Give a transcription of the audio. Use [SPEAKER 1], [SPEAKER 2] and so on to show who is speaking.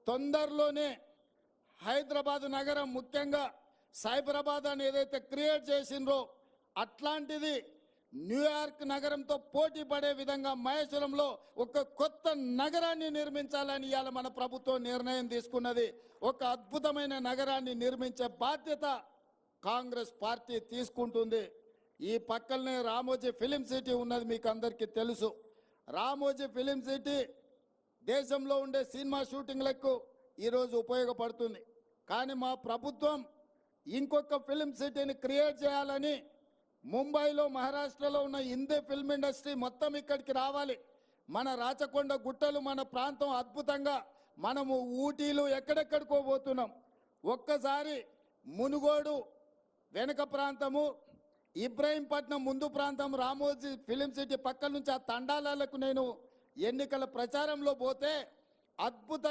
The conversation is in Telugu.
[SPEAKER 1] తొందరలోనే హైదరాబాద్ నగరం ముఖ్యంగా సైబరాబాద్ అని ఏదైతే క్రియేట్ చేసిండ్రో అట్లాంటిది న్యూయార్క్ నగరంతో పోటీ పడే విధంగా మహేశ్వరంలో ఒక కొత్త నగరాన్ని నిర్మించాలని ఇవాళ మన ప్రభుత్వం నిర్ణయం తీసుకున్నది. ఒక అద్భుతమైన నగరాన్ని నిర్మించే బాధ్యత కాంగ్రెస్ పార్టీ తీసుకుంటుంది. ఈ పక్కనే రామోజీ ఫిలిం సిటీ ఉన్నది, మీకు అందరికీ తెలుసు. రామోజీ ఫిలిం సిటీ దేశంలో ఉండే సినిమా షూటింగ్లకు ఈరోజు ఉపయోగపడుతుంది. కానీ మా ప్రభుత్వం ఇంకొక ఫిలిం సిటీని క్రియేట్ చేయాలని ముంబైలో మహారాష్ట్రలో ఉన్న హిందీ ఫిల్మ్ ఇండస్ట్రీ మొత్తం ఇక్కడికి రావాలి. మన రాచకొండ గుట్టలు మన ప్రాంతం అద్భుతంగా, మనము ఊటీలు ఎక్కడెక్కడికో పోతున్నాం. ఒక్కసారి మునుగోడు వెనుక ప్రాంతము, ఇబ్రాహీంపట్నం ముందు ప్రాంతం, రామోజీ ఫిలిం సిటీ పక్కల నుంచి ఆ తండాలకు నేను ఎన్నికల ప్రచారంలో పోతే అద్భుత